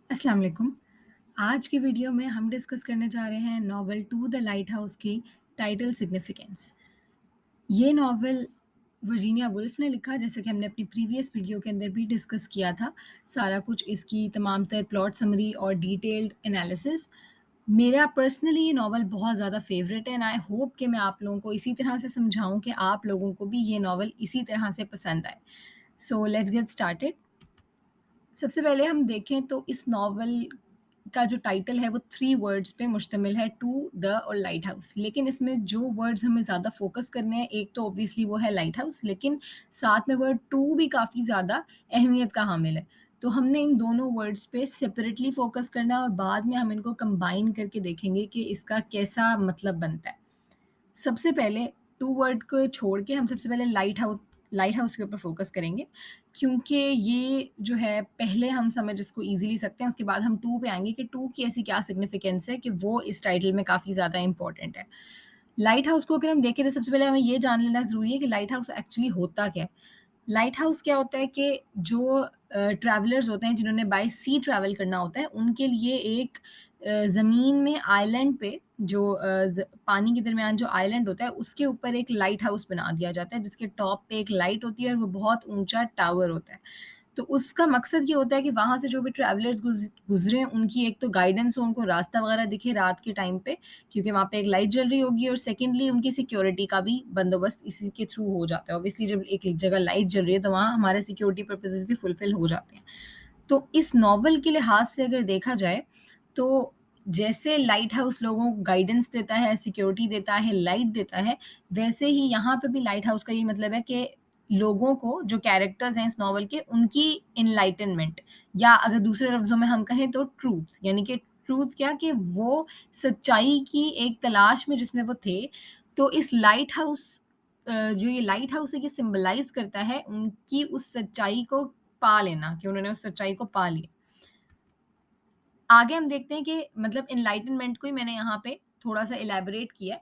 अस्सलाम वालेकुम। आज की वीडियो में हम डिस्कस करने जा रहे हैं novel To the Lighthouse की टाइटल सिग्निफिकेंस। ये नॉवल वर्जीनिया वुल्फ ने लिखा, जैसे कि हमने अपनी प्रीवियस वीडियो के अंदर भी डिस्कस किया था। सारा कुछ, इसकी तमाम तर प्लॉट समरी और डिटेल्ड एनालिसिस। मेरा पर्सनली ये नॉवल बहुत ज़्यादा फेवरेट है एंड आई होप कि मैं आप लोगों को इसी तरह से समझाऊँ कि आप लोगों को भी ये नॉवल इसी तरह से पसंद आए। So let's get started. सबसे पहले हम देखें तो इस नॉवल का जो टाइटल है वो 3 वर्ड्स पे मुश्तमिल है, टू, द और लाइट हाउस। लेकिन इसमें जो वर्ड्स हमें ज़्यादा फ़ोकस करने हैं, एक तो ऑब्वियसली वो है लाइट हाउस, लेकिन साथ में वर्ड टू भी काफ़ी ज़्यादा अहमियत का हामिल है। तो हमने इन दोनों वर्ड्स पे सेपरेटली फ़ोकस करना है और बाद में हम इनको कंबाइन करके देखेंगे कि इसका कैसा मतलब बनता है। सबसे पहले टू वर्ड को छोड़ के हम सबसे पहले लाइट हाउस के ऊपर फ़ोकस करेंगे, क्योंकि ये जो है पहले हम समझ इसको ईज़िली सकते हैं, उसके बाद हम टू पे आएँगे कि टू की ऐसी क्या सिग्निफ़िकेंस है कि वो इस टाइटल में काफ़ी ज़्यादा इम्पोर्टेंट है। लाइट हाउस को अगर हम देखें तो सबसे पहले हमें ये जान लेना ज़रूरी है कि लाइट हाउस एक्चुअली होता क्या है? लाइट हाउस क्या होता है कि जो ट्रैवलर्स होते हैं जिन्होंने बाय सी ट्रैवल करना होता है, उनके लिए एक ज़मीन में आइलैंड पे जो पानी के दरमियान जो आइलैंड होता है, उसके ऊपर एक लाइट हाउस बना दिया जाता है, जिसके टॉप पे एक लाइट होती है और वो बहुत ऊँचा टावर होता है। तो उसका मकसद ये होता है कि वहाँ से जो भी ट्रैवलर्स गुज़रे, उनकी एक तो गाइडेंस हो, उनको रास्ता वगैरह दिखे रात के टाइम पे, क्योंकि वहाँ पे एक लाइट जल रही होगी, और सेकेंडली उनकी सिक्योरिटी का भी बंदोबस्त इसी के थ्रू हो जाता है। ऑब्वियसली जब एक जगह लाइट जल रही है तो वहाँ हमारे सिक्योरिटी पर्पसेस भी फुलफिल हो जाते हैं। तो इस नॉवल के लिहाज से अगर देखा जाए, तो जैसे लाइट हाउस लोगों को गाइडेंस देता है, सिक्योरिटी देता है, लाइट देता है, वैसे ही यहाँ पे भी लाइट हाउस का ये मतलब है कि लोगों को, जो कैरेक्टर्स हैं इस नॉवल के, उनकी एनलाइटनमेंट, या अगर दूसरे लफ्ज़ों में हम कहें तो ट्रूथ, यानी कि ट्रूथ क्या, कि वो सच्चाई की एक तलाश में जिसमें वो थे, तो इस लाइट हाउस जो ये लाइट हाउस है, ये सिम्बलाइज़ करता है उनकी उस सच्चाई को पा लेना, कि उन्होंने उस सच्चाई को पा लिया। आगे हम देखते हैं कि मतलब एनलाइटनमेंट को ही मैंने यहाँ पे थोड़ा-सा इलैबोरेट किया है,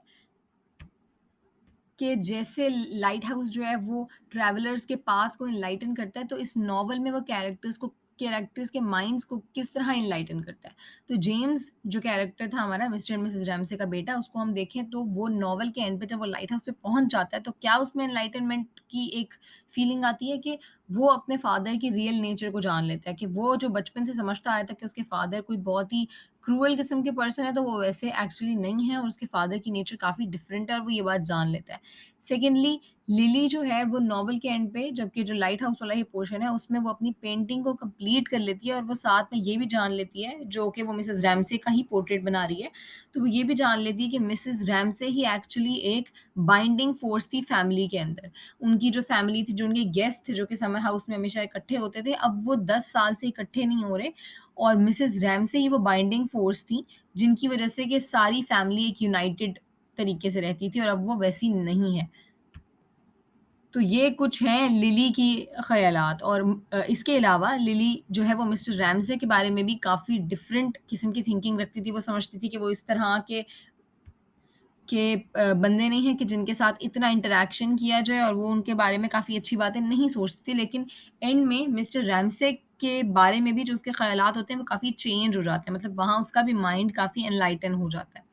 कि जैसे लाइट हाउस जो है वो ट्रैवलर्स के पाथ को एनलाइटन करता है, तो इस नॉवल में वो कैरेक्टर्स के माइंड्स को किस तरह एनलाइटन करता है। तो जेम्स जो कैरेक्टर था हमारा, मिस्टर एंड मिसेस रैमसे का बेटा, उसको हम देखें तो वो नॉवल के एंड पे जब वो लाइट हाउस पे पहुँच जाता है, तो क्या उसमें एनलाइटनमेंट की एक फीलिंग आती है कि वो अपने फादर की रियल नेचर को जान लेता है, कि वो जो बचपन से समझता आया था कि उसके फादर कोई बहुत ही क्रूअल किस्म के पर्सन है, तो वो वैसे एक्चुअली नहीं है, और उसके फादर की नेचर काफ़ी डिफरेंट है और वो ये बात जान लेता है। सेकेंडली, लिली जो है वो नॉवल के एंड पे, जबकि जो लाइट हाउस वाला ही पोर्शन है उसमें वो अपनी पेंटिंग को कंप्लीट कर लेती है, और वो साथ में ये भी जान लेती है, जो कि वो मिसेस रैमसे का ही पोर्ट्रेट बना रही है, तो वो ये भी जान लेती है कि मिसेस रैमसे ही एक्चुअली एक बाइंडिंग फोर्स थी फैमिली के अंदर। उनकी जो फैमिली थी, जो उनके गेस्ट थे, जो कि समर हाउस में हमेशा इकट्ठे होते थे, अब वो 10 साल से इकट्ठे नहीं हो रहे, और मिसेस रैमसे ही वो बाइंडिंग फोर्स थी, जिनकी वजह से कि सारी फैमिली एक यूनाइटेड तरीके से रहती थी, और अब वो वैसी नहीं है। तो ये कुछ हैं लिली की ख़यालात, और इसके अलावा लिली जो है वो मिस्टर रैमसे के बारे में भी काफ़ी डिफरेंट किस्म की थिंकिंग रखती थी। वो समझती थी कि वो इस तरह के बंदे नहीं हैं कि जिनके साथ इतना इंटरैक्शन किया जाए, और वो उनके बारे में काफ़ी अच्छी बातें नहीं सोचती थी। लेकिन एंड में मिस्टर रैमसे के बारे में भी जो उसके ख़यालात होते हैं वो काफ़ी चेंज हो जाते हैं। मतलब वहाँ उसका भी माइंड काफ़ी एनलाइटन हो जाता है।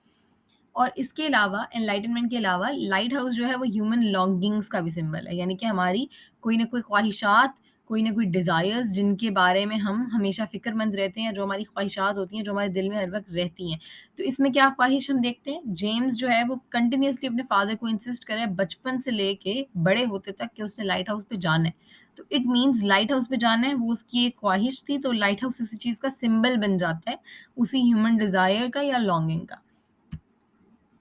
और इसके अलावा, एनलाइटनमेंट के अलावा, लाइट हाउस जो है वो ह्यूमन लॉन्गिंग्स का भी सिंबल है, यानी कि हमारी कोई ना कोई ख्वाहिशात, कोई ना कोई डिज़ायर्स, जिनके बारे में हम हमेशा फ़िक्रमंद रहते हैं, जो हमारी ख्वाहिशात होती हैं, जो हमारे दिल में हर वक़्त रहती हैं। तो इसमें क्या ख्वाहिश हम देखते हैं, जेम्स जो है वो कंटिन्यूअसली अपने फ़ादर को इंसिस्ट कर रहा है बचपन से लेके बड़े होते तक, कि उसने लाइट हाउस पे जाना है। तो इट मीन्स लाइट हाउस पे जाना है, वो उसकी एक ख्वाहिश थी, तो लाइट हाउस उसी चीज़ का सिंबल बन जाता है, उसी ह्यूमन डिज़ायर का या लॉन्गिंग का।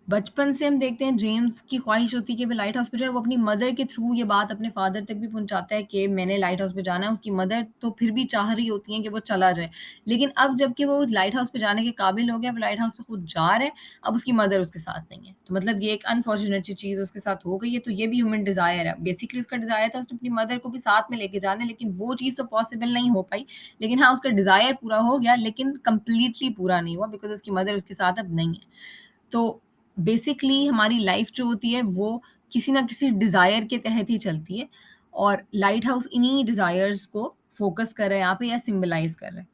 बचपन से हम देखते हैं जेम्स की ख्वाहिश होती है कि वो लाइट हाउस पे जाए, वो अपनी मदर के थ्रू ये बात अपने फादर तक भी पहुँचाता है कि मैंने लाइट हाउस पे जाना है। उसकी मदर तो फिर भी चाह रही होती हैं कि वो चला जाए। लेकिन अब जबकि वो लाइट हाउस पे जाने के काबिल हो गया, वो लाइट हाउस पे खुद जा रहा है, अब उसकी मदर उसके साथ नहीं है। तो मतलब ये एक अनफॉर्च्यूनेट सी चीज़ उसके साथ हो गई है, तो ये भी ह्यूमन डिज़ायर है। बेसिकली उसका डिज़ायर था उसने अपनी मदर को भी साथ में लेके जाना है, लेकिन वो चीज़ तो पॉसिबल नहीं हो पाई। लेकिन हाँ, उसका डिज़ायर पूरा हो गया, लेकिन कंप्लीटली पूरा नहीं हुआ, बिकॉज़ उसकी मदर उसके साथ अब नहीं है। तो बेसिकली हमारी लाइफ जो होती है वो किसी ना किसी डिज़ायर के तहत ही चलती है, और लाइट हाउस इन्हीं डिज़ायर्स को फ़ोकस कर रहा है यहाँ पे, या सिम्बलाइज़ कर रहा है।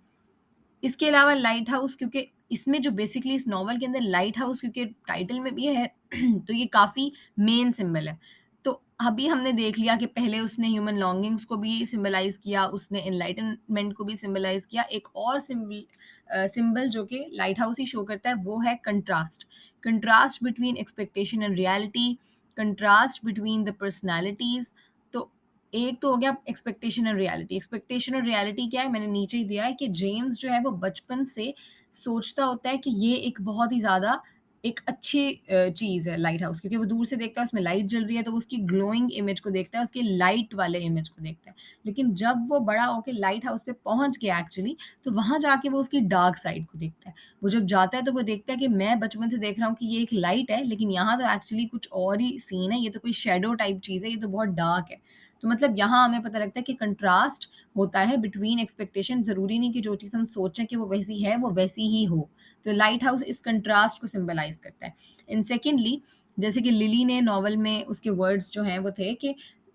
इसके अलावा लाइट हाउस, क्योंकि इसमें जो बेसिकली इस नॉवल के अंदर लाइट हाउस क्योंकि टाइटल में भी है तो ये काफ़ी मेन सिंबल है। तो अभी हमने देख लिया कि पहले उसने ह्यूमन लॉन्गिंग्स को भी सिंबलाइज़ किया, उसने एनलाइटनमेंट को भी सिंबलाइज़ किया। एक और सिंबल जो कि लाइट हाउस ही शो करता है वो है contrast. Contrast between expectation and reality, contrast between the personalities. तो एक तो हो गया एक्सपेक्टेशन और रियलिटी। एक्सपेक्टेशन और रियलिटी क्या है? मैंने नीचे ही दिया है कि जेम्स जो है वो बचपन से सोचता होता है कि ये एक बहुत ही ज़्यादा एक अच्छी चीज़ है लाइट हाउस, क्योंकि वो दूर से देखता है उसमें लाइट जल रही है तो वो उसकी ग्लोइंग इमेज को देखता है, उसके लाइट वाले इमेज को देखता है। लेकिन जब वो बड़ा होके लाइट हाउस पे पहुँच गया एक्चुअली, तो वहाँ जाके वो उसकी डार्क साइड को देखता है। वो जब जाता है तो वो देखता है कि मैं बचपन से देख रहा हूँ कि ये एक लाइट है, लेकिन यहाँ तो एक्चुअली कुछ और ही सीन है, ये तो कोई शैडो टाइप चीज़ है, ये तो बहुत डार्क है। तो मतलब यहाँ हमें पता लगता है कि कंट्रास्ट होता है बिटवीन एक्सपेक्टेशन। ज़रूरी नहीं कि जो चीज़ हम सोचें कि वो वैसी है, वो वैसी ही हो। तो लाइट हाउस इस कंट्रास्ट को सिंबलाइज़ करता है। एंड सेकेंडली, जैसे कि लिली ने नॉवल में उसके वर्ड्स जो हैं वो थे कि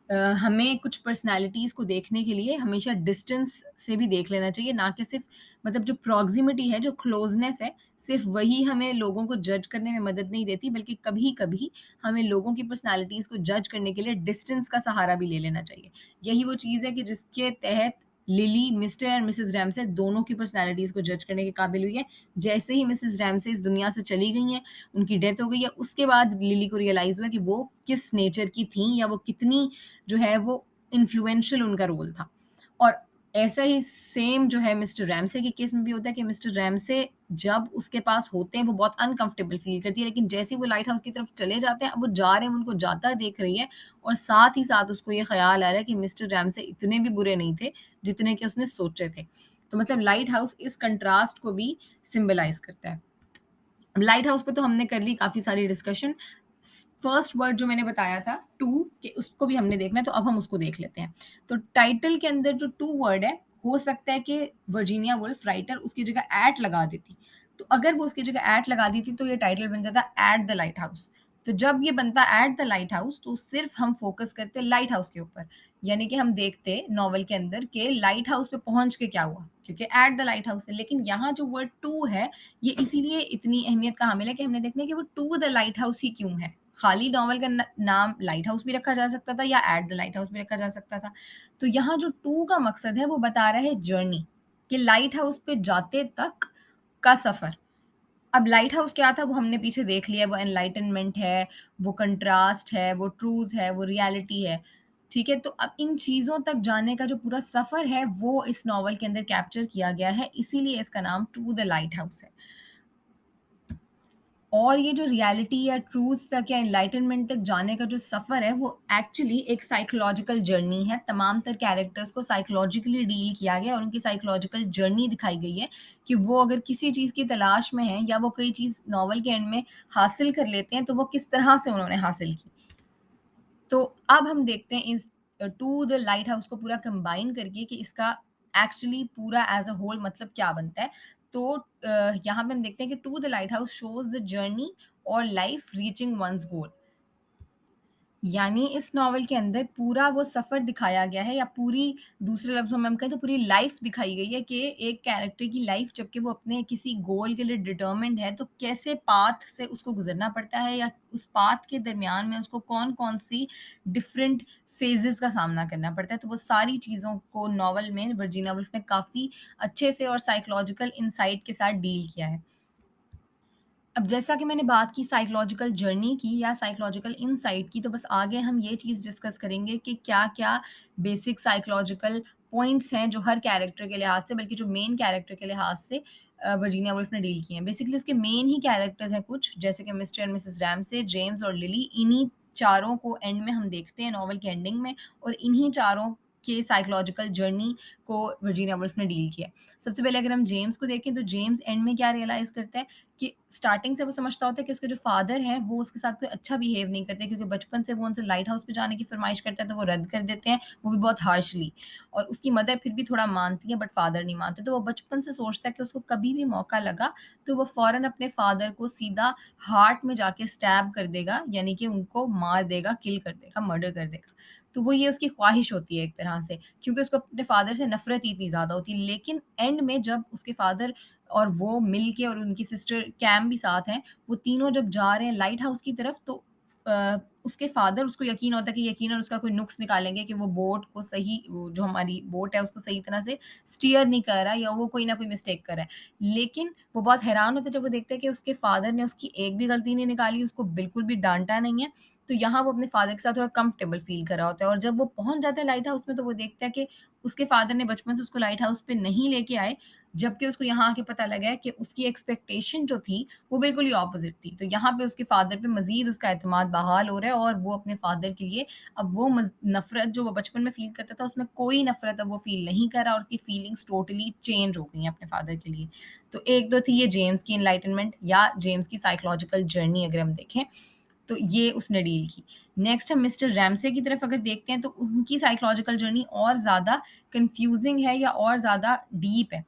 हमें कुछ पर्सनैलिटीज़ को देखने के लिए हमेशा डिस्टेंस से भी देख लेना चाहिए, ना कि सिर्फ़ मतलब जो प्रॉक्सिमिटी है, जो क्लोज़नेस है, सिर्फ़ वही हमें लोगों को जज करने में मदद नहीं देती, बल्कि कभी-कभी हमें लोगों की पर्सनैलिटीज़ को जज करने के लिए डिस्टेंस का सहारा भी ले लेना चाहिए। यही वो चीज़ है कि जिसके तहत lily mister and Mrs Ramsay दोनों की पर्सनैलिटीज़ को जज करने के काबिल हुई है। जैसे ही मिसेस रैमसे इस दुनिया से चली गई हैं, उनकी डेथ हो गई है, उसके बाद लिली को रियलाइज़ हुआ कि वो किस नेचर की थीं या वो कितनी जो है वो इन्फ्लुएंशियल उनका रोल था। और ऐसा ही सेम जो है मिस्टर रैमसे के केस में भी होता है कि मिस्टर रैमसे जब उसके पास होते हैं वो बहुत अनकंफर्टेबल फ़ील करती है, लेकिन जैसे ही वो लाइट हाउस की तरफ चले जाते हैं, अब वो जा रहे हैं, वो उनको जाता देख रही है और साथ ही साथ उसको ये ख़्याल आ रहा है कि मिस्टर रैमसे इतने भी बुरे नहीं थे, जितने कि उसने सोचे थे। तो मतलब लाइट हाउस इस कंट्रास्ट को भी सिंबलाइज़ करता है। लाइट हाउस पे तो हमने कर ली काफ़ी सारी डिस्कशन। फर्स्ट वर्ड जो मैंने बताया था टू, कि उसको भी हमने देखना है, तो अब हम उसको देख लेते हैं। तो टाइटल के अंदर जो टू वर्ड है, हो सकता है कि वर्जीनिया वुल्फ राइटर उसकी जगह एट लगा देती। तो अगर वो उसकी जगह एट लगा देती तो ये टाइटल बन जाता एट द लाइट हाउस। तो जब ये बनता एट द लाइट हाउस तो सिर्फ हम फोकस करते लाइट हाउस के ऊपर, यानी कि हम देखते नॉवल के अंदर के लाइट हाउस पे पहुंच के क्या हुआ, क्योंकि एट द लाइट हाउस है। लेकिन यहाँ जो वर्ड टू है, ये इसीलिए इतनी अहमियत का हामिल है कि हमने देखना है कि वो टू द लाइट हाउस ही क्यों है। खाली नॉवल का नाम लाइट हाउस भी रखा जा सकता था या एट द लाइट हाउस भी रखा जा सकता था। तो यहाँ जो टू का मकसद है वो बता रहा है जर्नी, कि लाइट हाउस पे जाते तक का सफर। अब लाइट हाउस क्या था वो हमने पीछे देख लिया, वो एनलाइटनमेंट है, वो कंट्रास्ट है, वो ट्रूथ है, वो रियलिटी है। ठीक है, तो अब इन चीज़ों तक जाने का जो पूरा सफ़र है वो इस नॉवल के अंदर कैप्चर किया गया है, इसीलिए इसका नाम टू द लाइट हाउस है। और ये जो रियलिटी या ट्रूथ तक या एनलाइटनमेंट तक जाने का जो सफ़र है वो एक्चुअली एक साइकोलॉजिकल जर्नी है। तमाम तर कैरेक्टर्स को साइकोलॉजिकली डील किया गया और उनकी साइकोलॉजिकल जर्नी दिखाई गई है कि वो अगर किसी चीज़ की तलाश में हैं या वो कोई चीज़ नॉवल के एंड में हासिल कर लेते हैं तो वो किस तरह से उन्होंने हासिल की। तो अब हम देखते हैं इस टू द लाइट हाउस को पूरा कंबाइन करके कि इसका एक्चुअली पूरा एज अ होल मतलब क्या बनता है। तो यहाँ पे हम देखते हैं कि To the Lighthouse shows the journey और लाइफ रीचिंग वंस गोल। यानी इस नॉवल के अंदर पूरा वो सफ़र दिखाया गया है, या पूरी दूसरे लफ्ज़ों में हम कहें तो पूरी लाइफ़ दिखाई गई है कि एक कैरेक्टर की लाइफ़ जबकि वो अपने किसी गोल के लिए डिटर्मिन्ड है, तो कैसे पाथ से उसको गुज़रना पड़ता है या उस पाथ के दरमियान में उसको कौन-कौन सी डिफ़रेंट फ़ेज़ेज़ का सामना करना पड़ता है। तो वो सारी चीज़ों को नॉवल में वर्जीनिया वुल्फ ने काफ़ी अच्छे से और साइकोलॉजिकल इनसाइट के साथ डील किया है। अब जैसा कि मैंने बात की साइकोलॉजिकल जर्नी की या साइकोलॉजिकल इनसाइट की, तो बस आगे हम ये चीज़ डिस्कस करेंगे कि क्या-क्या बेसिक साइकोलॉजिकल पॉइंट्स हैं जो हर कैरेक्टर के लिहाज से, बल्कि जो मेन कैरेक्टर के लिहाज से वर्जीनिया वुल्फ ने डील किए हैं। बेसिकली उसके मेन ही कैरेक्टर्स हैं कुछ, जैसे कि mister and Mrs Ramsay, James और लिली। इन्हीं चारों को एंड में हम देखते हैं नॉवल के एंडिंग में, और इन्हीं चारों के साइकोलॉजिकल जर्नी को वर्जीनिया वुल्फ ने डील किया है। सबसे पहले अगर हम जेम्स को देखें तो जेम्स एंड में क्या रियलाइज़ करता है कि स्टार्टिंग से वो समझता होता है कि उसके जो फादर हैं वो उसके साथ कोई अच्छा बिहेव नहीं करते, क्योंकि बचपन से वो उनसे लाइट हाउस पे जाने की फरमाइश करता है तो वो रद्द कर देते हैं, वो भी बहुत हार्शली। और उसकी मदर फिर भी थोड़ा मानती है बट फादर नहीं मानते, तो वो बचपन से सोचता है कि उसको कभी भी मौका लगा तो वो फ़ौरन अपने फादर को सीधा हार्ट में जाके स्टैब कर देगा, यानी कि उनको मार देगा, किल कर देगा, मर्डर कर देगा। तो वो ये उसकी ख्वाहिश होती है एक तरह से, क्योंकि उसको अपने फ़ादर से नफ़रत ही इतनी ज़्यादा होती है। लेकिन एंड में जब उसके फ़ादर और वो मिल के और उनकी सिस्टर कैम भी साथ हैं, वो तीनों जब जा रहे हैं लाइट हाउस की तरफ तो उसके फ़ादर उसको यकीन होता है कि यकीनन उसका कोई नुक्स निकालेंगे कि वो बोट को सही वो जो हमारी बोट है उसको सही तरह से स्टीयर नहीं कर रहा या वो कोई ना कोई मिस्टेक कर रहा है। लेकिन वो बहुत हैरान होते हैं जब वो देखते हैं कि उसके फ़ादर ने उसकी एक भी गलती नहीं निकाली, उसको बिल्कुल भी डाँटा नहीं है। तो यहाँ वो अपने फ़ादर के साथ थोड़ा कंफ़र्टेबल फ़ील कर रहा होता है और जब वो पहुँच जाते हैं लाइट हाउस में तो वो देखता है कि उसके फ़ादर ने बचपन से उसको लाइट हाउस पे नहीं लेके आए, जबकि उसको यहाँ आके पता लगा है कि उसकी एक्सपेक्टेशन जो थी, वो बिल्कुल ही ऑपोज़िट थी। तो यहाँ पे उसके फ़ादर पे मज़ीद उसका एतमाद बहाल हो रहा है और वो अपने फ़ादर के लिए अब वो नफ़रत जो वो बचपन में फ़ील करता था, उसमें कोई नफ़रत अब वो फ़ील नहीं कर रहा और उसकी फ़ीलिंग्स टोटली चेंज हो गई हैं अपने फ़ादर के लिए। तो एक तो थी ये जेम्स की एनलाइटनमेंट या जेम्स की साइकोलॉजिकल जर्नी अगर हम देखें, तो ये उसने डील की। नेक्स्ट हम मिस्टर रैमसे की तरफ अगर देखते हैं, तो उनकी साइकोलॉजिकल जर्नी और ज़्यादा कन्फ्यूज़िंग है या और ज़्यादा डीप है।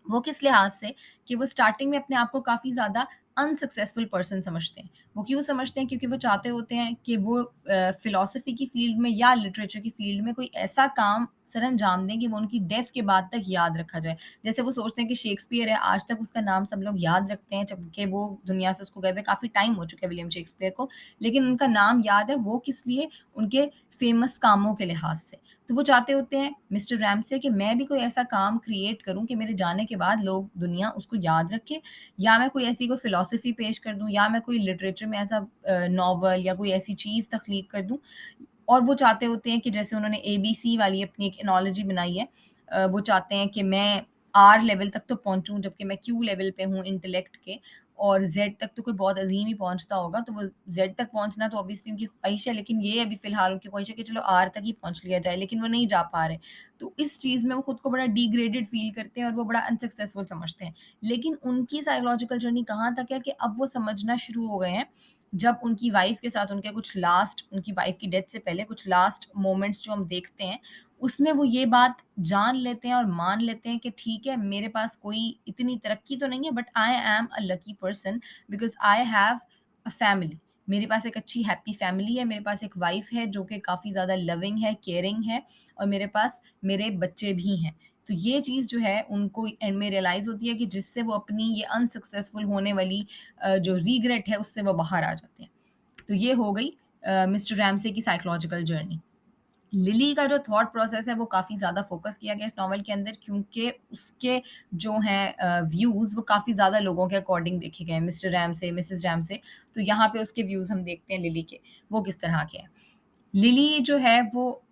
वो किस लिहाज से कि वो स्टार्टिंग में अपने आप को काफ़ी ज़्यादा अनसक्सेसफुल पर्सन समझते हैं। वो क्यों समझते हैं? क्योंकि वो चाहते होते हैं कि वो फ़िलॉसफ़ी की फ़ील्ड में या लिटरेचर की फ़ील्ड में कोई ऐसा काम सरअंजाम दें कि वो उनकी डेथ के बाद तक याद रखा जाए। जैसे वो सोचते हैं कि शेक्सपियर है, आज तक उसका नाम सब लोग याद रखते हैं, जबकि वो दुनिया से उसको गए हुए काफ़ी टाइम हो चुका है विलियम शेक्सपियर को, लेकिन उनका नाम याद है, वो किस लिए? उनके फ़ेमस कामों के लिहाज़ से। तो वो चाहते होते हैं मिस्टर रैमसे कि मैं भी कोई ऐसा काम क्रिएट करूँ कि मेरे जाने के बाद लोग दुनिया उसको याद रखे या मैं कोई ऐसी कोई फ़िलॉसफ़ी पेश कर दूँ या मैं कोई लिटरेचर में ऐसा नॉवल या कोई ऐसी चीज़ तख्लीक कर दूँ और वो चाहते होते हैं कि जैसे उन्होंने एबीसी वाली अपनी एक एनालॉजी बनाई है वो चाहते हैं कि मैं आर लेवल तक तो पहुँचूँ जबकि मैं क्यू लेवल पे हूँ इंटेलेक्ट के और ज़ेड तक तो कोई बहुत अज़ीम ही पहुँचता होगा, तो वो ज़ेड तक पहुँचना तो ऑब्वियसली उनकी ख़्वाहिश है, लेकिन ये अभी फ़िलहाल उनकी ख़्वाहिश है कि चलो आर तक ही पहुँच लिया जाए, लेकिन वो नहीं जा पा रहे। तो इस चीज़ में वो खुद को बड़ा डिग्रेडेड फ़ील करते हैं और वो बड़ा अनसक्सेसफुल समझते हैं। लेकिन उनकी साइकोलॉजिकल जर्नी कहाँ तक है कि अब वो समझना शुरू हो गए हैं, जब उनकी वाइफ़ के साथ उनके कुछ लास्ट उनकी वाइफ़ की डेथ से पहले कुछ लास्ट मोमेंट्स जो हम देखते हैं, उसमें वो ये बात जान लेते हैं और मान लेते हैं कि ठीक है, मेरे पास कोई इतनी तरक्की तो नहीं है but I am a lucky person because I have a family. मेरे पास एक अच्छी हैप्पी फैमिली है, मेरे पास एक वाइफ़ है जो कि काफ़ी ज़्यादा लविंग है, केयरिंग है और मेरे पास मेरे बच्चे भी हैं। तो ये चीज़ जो है उनको एंड में रियलाइज़ होती है कि जिससे वो अपनी ये अनसक्सेसफुल होने वाली जो रिग्रेट है उससे वो बाहर आ जाते हैं। तो ये हो गई मिस्टर रैमसे की साइकोलॉजिकल जर्नी। लिली का जो थॉट प्रोसेस है वो काफ़ी ज़्यादा फ़ोकस किया गया इस नॉवल के अंदर क्योंकि उसके जो हैं व्यूज़ वो काफ़ी ज़्यादा लोगों के अकॉर्डिंग देखे गए हैं, मिस्टर रैम से, मिसेस रैम से। तो यहाँ पे उसके व्यूज़ हम देखते हैं लिली के, वो किस तरह के हैं। लिली जो है वो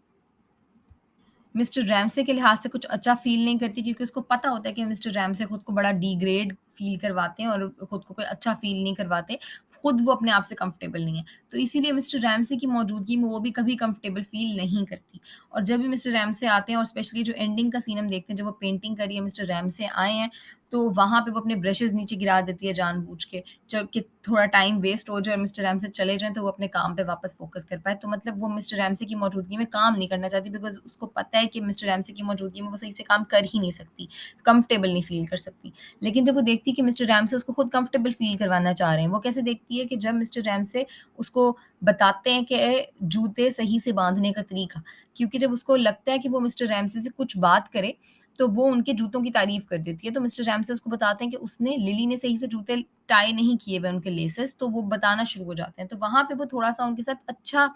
मिस्टर रैमसे के लिहाज़ से कुछ अच्छा फ़ील नहीं करती क्योंकि उसको पता होता है कि मिस्टर रैमसे खुद को बड़ा डिग्रेड फ़ील करवाते हैं और खुद को कोई अच्छा फ़ील नहीं करवाते। खुद वो अपने आप से कंफ़र्टेबल नहीं है। तो इसीलिए मिस्टर रैमसे की मौजूदगी में वो भी कभी कंफ़र्टेबल फ़ील नहीं करती। और जब भी मिस्टर रैमसे आते हैं और स्पेशली जो एंडिंग का सीन हम देखते हैं जब वो पेंटिंग कर रही है मिस्टर रैमसे आए हैं, तो वहाँ पे वो अपने ब्रशेज़ नीचे गिरा देती है जानबूझ के, जब कि थोड़ा टाइम वेस्ट हो जाए और मिस्टर रैमसे चले जाएँ तो वो अपने काम पे वापस फ़ोकस कर पाए। तो मतलब वो मिस्टर रैमसे की मौजूदगी में काम नहीं करना चाहती बिकॉज़ उसको पता है कि मिस्टर रैमसे की मौजूदगी में वो सही से काम कर ही नहीं सकती, कंफ़र्टेबल नहीं फ़ील कर सकती। लेकिन जब वो देखती है कि मिस्टर रैमसे उसको खुद कंफ़र्टेबल फ़ील करवाना चाह रहे हैं, वो कैसे देखती है कि जब मिस्टर रैमसे उसको बताते हैं कि जूते सही से बाँधने का तरीका, क्योंकि जब उसको लगता है कि वो मिस्टर रैमसे से कुछ बात करे, तो वो उनके जूतों की तारीफ़ कर देती है। तो मिस्टर रैमसे उसको बताते हैं कि उसने लिली ने सही से जूते टाई नहीं किए हुए उनके लेसेस, तो वो बताना शुरू हो जाते हैं। तो वहाँ पे वो थोड़ा-सा उनके साथ अच्छा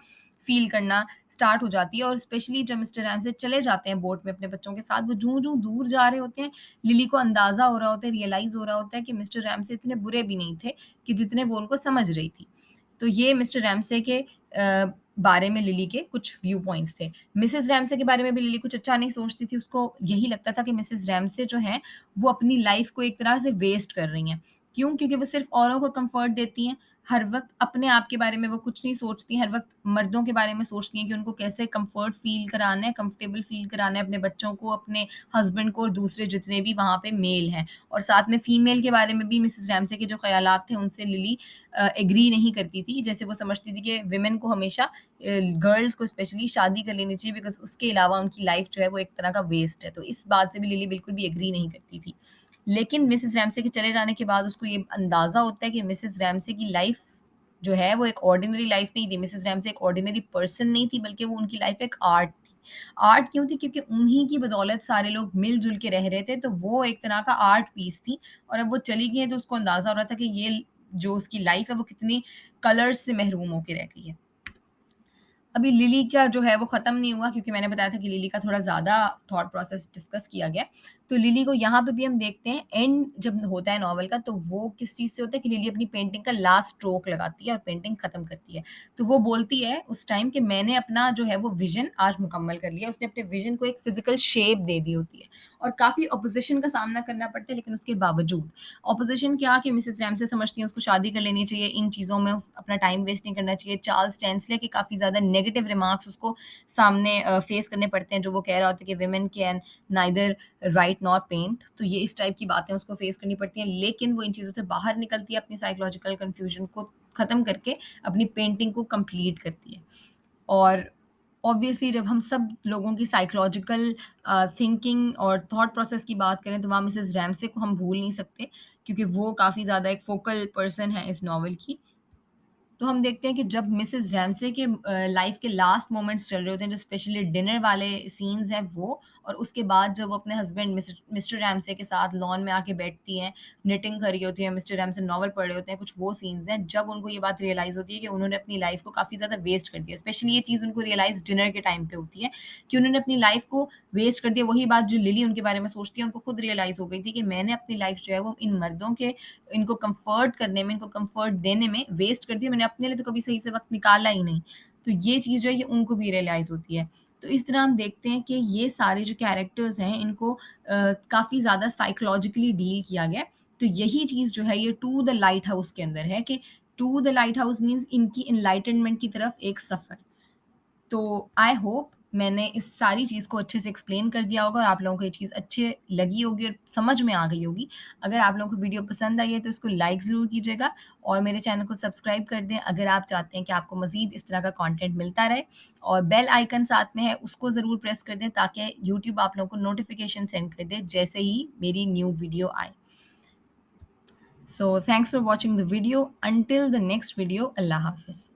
फ़ील करना स्टार्ट हो जाती है और स्पेशली जब मिस्टर रैमसे चले जाते हैं बोट में अपने बच्चों के साथ, वो जूँ-जूँ दूर जा रहे होते हैं, लिली को अंदाज़ा हो रहा होता है, रियलाइज़ हो रहा होता है कि मिस्टर रैमसे इतने बुरे भी नहीं थे कि जितने वो उनको समझ रही थी। तो ये मिस्टर रैमसे के बारे में लिली के कुछ व्यू पॉइंट्स थे। मिसेज़ रैमसे के बारे में भी लिली कुछ अच्छा नहीं सोचती थी, उसको यही लगता था कि मिसेज़ रैमसे जो हैं, वो अपनी लाइफ़ को एक तरह से वेस्ट कर रही हैं। क्यों? क्योंकि वो सिर्फ़ औरों को कम्फ़र्ट देती हैं, हर वक़्त अपने आप के बारे में वो कुछ नहीं सोचती, हर वक़्त मर्दों के बारे में सोचती हैं कि उनको कैसे कम्फ़र्ट फ़ील कराना है, कंफ़र्टेबल फ़ील कराना है अपने बच्चों को, अपने हस्बैंड को और दूसरे जितने भी वहाँ पे मेल हैं। और साथ में फ़ीमेल के बारे में भी मिसेज़ रैमसे के जो ख़यालात थे, उनसे लिली एग्री नहीं करती थी। जैसे वो समझती थी कि वुमेन को हमेशा गर्ल्स को स्पेशली शादी कर लेनी चाहिए बिकॉज़ उसके अलावा उनकी लाइफ़ जो है वो एक तरह का वेस्ट है। तो इस बात से भी लिली बिल्कुल भी एग्री नहीं करती थी। लेकिन मिसेज़ रैमसे के चले जाने के बाद उसको ये अंदाज़ा होता है कि मिसेज़ रैमसे की लाइफ़ जो है वो एक ऑर्डिनरी लाइफ नहीं थी। मिसेस रैमसे एक ऑर्डिनरी पर्सन नहीं थी, बल्कि वो उनकी लाइफ एक आर्ट थी। आर्ट क्यों थी? क्योंकि उन्हीं की बदौलत सारे लोग मिल-जुल के रह रहे थे, तो वो एक तरह का आर्ट पीस थी। और अब वो चली गई हैं तो उसको अंदाज़ा हो रहा था कि ये जो उसकी लाइफ है वो कितनी कलर्स से महरूम होके रह गई है। अभी लिली का जो है वो ख़त्म नहीं हुआ, क्योंकि मैंने बताया था कि लिली का थोड़ा ज़्यादा थॉट प्रोसेस डिस्कस किया गया। तो लिली को यहाँ पे भी हम देखते हैं, एंड जब होता है नॉवल का, तो वो किस चीज़ से होता है कि लिली अपनी पेंटिंग का लास्ट स्ट्रोक लगाती है और पेंटिंग ख़त्म करती है। तो वो बोलती है उस टाइम कि मैंने अपना जो है वो विज़न आज मुकम्मल कर लिया। उसने अपने विज़न को एक फ़िज़िकल शेप दे दी होती है और काफ़ी ऑपोज़िशन का सामना करना पड़ता है, लेकिन उसके बावजूद ऑपोज़िशन क्या कि मिसेस रैमसे समझती हैं उसको शादी कर लेनी चाहिए, इन चीज़ों में उस अपना टाइम वेस्ट नहीं करना चाहिए। चार्ल्स स्टेंसले के काफ़ी ज़्यादा नेगेटिव रिमार्क्स उसको सामने फेस करने पड़ते हैं, जो वो कह रहा होता है कि women can neither write nor paint. तो ये इस टाइप की बातें उसको फेस करनी पड़ती हैं, लेकिन वो इन चीज़ों से बाहर निकलती है, अपनी साइकोलॉजिकल कन्फ्यूजन को ख़त्म करके अपनी पेंटिंग को कंप्लीट करती है। और ऑब्वियसली जब हम सब लोगों की साइकोलॉजिकल थिंकिंग और थॉट प्रोसेस की बात करें, तो वहाँ मिसेस रैमसे को हम भूल नहीं सकते, क्योंकि वो काफ़ी ज़्यादा एक फोकल पर्सन है इस नॉवल की। तो हम देखते हैं कि जब मिसेस रैमसे के लाइफ के लास्ट मोमेंट्स चल रहे होते हैं, जो स्पेशली डिनर वाले सीन्स हैं वो, और उसके बाद जब वो अपने हस्बैंड मिस्टर रैमसे के साथ लॉन में आके बैठती हैं, निटिंग कर रही होती हैं, मिस्टर रैमसे नॉवल पढ़ रहे होते हैं, कुछ वो सीन्स हैं जब उनको ये बात रियलाइज़ होती है कि उन्होंने अपनी लाइफ को काफ़ी ज़्यादा वेस्ट कर दिया। स्पेशली ये चीज़ उनको रियलाइज़ डिनर के टाइम पे होती है कि उन्होंने अपनी लाइफ को वेस्ट कर दिया। वही बात जो लिली उनके बारे में सोचती है, उनको खुद रियलाइज़ हो गई थी कि मैंने अपनी लाइफ जो है वो इन मर्दों के इनको कम्फर्ट करने में, इनको कम्फर्ट देने में वेस्ट कर दिया। मैंने अपने लिए तो कभी सही से वक़्त निकाला ही नहीं। तो ये चीज़ जो है ये उनको भी रियलाइज़ होती है। तो इस तरह हम देखते हैं कि ये सारे जो कैरेक्टर्स हैं इनको काफ़ी ज़्यादा साइकोलॉजिकली डील किया गया है। तो यही चीज़ जो है ये टू द लाइट हाउस के अंदर है कि To the Lighthouse means इनकी एनलाइटनमेंट की तरफ एक सफ़र। तो आई होप मैंने इस सारी चीज़ को अच्छे से एक्सप्लेन कर दिया होगा और आप लोगों को ये चीज़ अच्छी लगी होगी और समझ में आ गई होगी। अगर आप लोगों को वीडियो पसंद आई है तो इसको लाइक ज़रूर कीजिएगा और मेरे चैनल को सब्सक्राइब कर दें अगर आप चाहते हैं कि आपको मज़ीद इस तरह का कंटेंट मिलता रहे, और बेल आइकन साथ में है उसको ज़रूर प्रेस कर दें ताकि यूट्यूब आप लोगों को नोटिफ़िकेशन सेंड कर दे जैसे ही मेरी न्यू वीडियो आए। So thanks for watching the video, until the next video, अल्लाह हाफ़िज़।